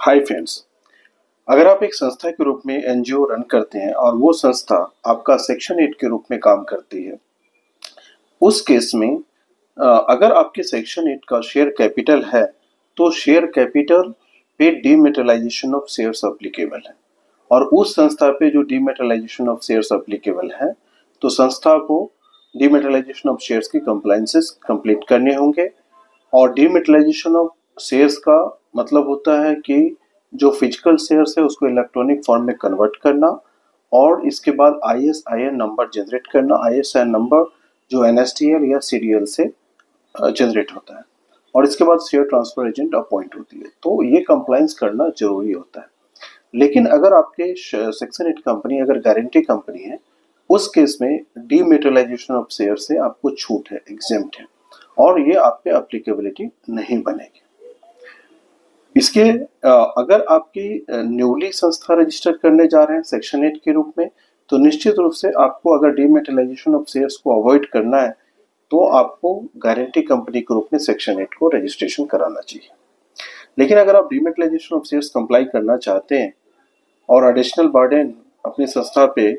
Hi friends, अगर आप एक संस्था के रूप में एनजीओ रन करते हैं और वो संस्था आपका सेक्शन 8 के रूप में काम करती है, उस केस में अगर आपके सेक्शन 8 का शेयर कैपिटल है तो शेयर कैपिटल पे डीमेटेलाइजेशन ऑफ शेयर्स अप्लीकेबल है। और उस संस्था पे जो डीमेटेलाइजेशन ऑफ शेयर्स अप्लीकेबल है तो संस्था को डीमेटेलाइजेशन ऑफ शेयर्स की कंप्लायंसेस कंप्लीट करने होंगे। और डीमेटेलाइजेशन ऑफ शेयर्स का मतलब होता है कि जो फिजिकल शेयर्स है उसको इलेक्ट्रॉनिक फॉर्म में कन्वर्ट करना और इसके बाद ISIN नंबर जनरेट करना। ISIN नंबर जो NSDL या CDL से जनरेट होता है और इसके बाद शेयर ट्रांसफर एजेंट अपॉइंट होती है। तो ये कंप्लायंस करना जरूरी होता है। लेकिन अगर आपके सेक्शन 8 कंपनी अगर गारंटी कंपनी है, उस केस में डीमेटेलाइजेशन ऑफ शेयर से आपको छूट है, एग्जेम्प्ट है और ये आप पे एप्लीकेबिलिटी नहीं बनेगी। इसके अगर आपकी न्यूली संस्था रजिस्टर करने जा रहे हैं सेक्शन 8 के रूप में, तो निश्चित रूप से आपको अगर डीमेटेलाइजेशन ऑफ शेयर्स को अवॉइड करना है तो आपको गारंटी कंपनी के रूप में सेक्शन 8 को रजिस्ट्रेशन कराना चाहिए। लेकिन अगर आप डीमेटेलाइजेशन ऑफ शेयर्स कंप्लाई करना चाहते हैं और एडिशनल बर्डन अपनी संस्था पे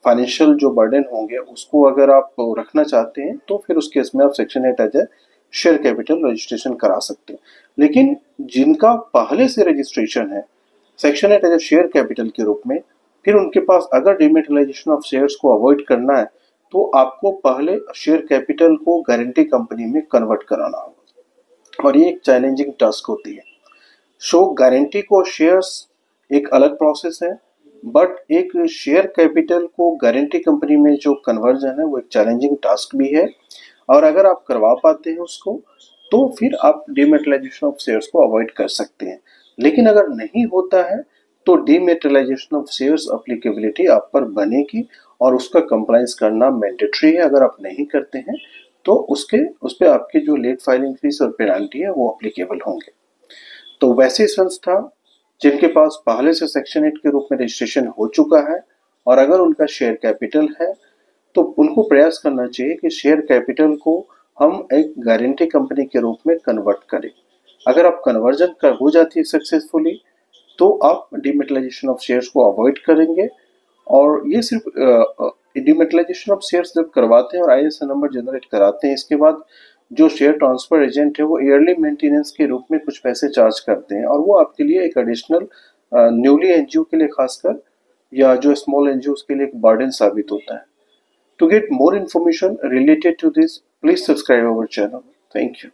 फाइनेंशियल जो बर्डन होंगे उसको अगर आप रखना चाहते हैं तो फिर उस केस में आप section 8 as a share capital registration करा सकते हैं। लेकिन जिनका पहले से रजिस्ट्रेशन है section 8 as a share capital के रूप में, फिर उनके पास अगर डीमेटेलाइजेशन ऑफ शेयर्स को अवॉइड करना है तो आपको पहले शेयर कैपिटल को गारंटी कंपनी में कन्वर्ट कराना होगा और ये एक चैलेंजिंग टास्क होती है। सो गारंटी को शेयर्स एक अलग प्रोसेस है, बट एक शेयर कैपिटल को गारंटी कंपनी में जो कन्वर्जन है वो एक चैलेंजिंग टास्क भी है। और अगर आप करवा पाते हैं उसको तो फिर आप डीमेटेलाइजेशन ऑफ शेयर्स को अवॉइड कर सकते हैं। लेकिन अगर नहीं होता है तो डीमेटेलाइजेशन ऑफ शेयर्स अप्लीकेबिलिटी आप पर बनेगी और उसका कंप्लायंस करना मैंडेटरी है। अगर आप नहीं करते हैं तो उस पर आपकी जो लेट फाइलिंग फीस और पेनाल्टी है वो अप्लीकेबल होंगे। तो वैसी संस्था जिनके पास पहले से सेक्शन 8 के रूप में रजिस्ट्रेशन हो चुका है और अगर उनका शेयर कैपिटल है तो उनको प्रयास करना चाहिए कि शेयर कैपिटल को हम एक गारंटी कंपनी के रूप में कन्वर्ट करें। अगर आप कन्वर्जन कर हो जाती है सक्सेसफुली तो आप डीमेटेलाइजेशन ऑफ शेयर्स को अवॉइड करेंगे। और ये सिर्फ डीमेटेलाइजेशन ऑफ शेयर्स जब करवाते हैं और ISIN नंबर जनरेट कराते हैं, इसके बाद जो शेयर ट्रांसफर एजेंट है वो ईयरली मेंटेनेंस के रूप में कुछ पैसे चार्ज करते हैं और वो आपके लिए एक एडिशनल न्यूली एनजीओ के लिए खासकर या जो स्मॉल एनजीओ के लिए एक बर्डन साबित होता है। To get more information related to this, please subscribe our channel. Thank you.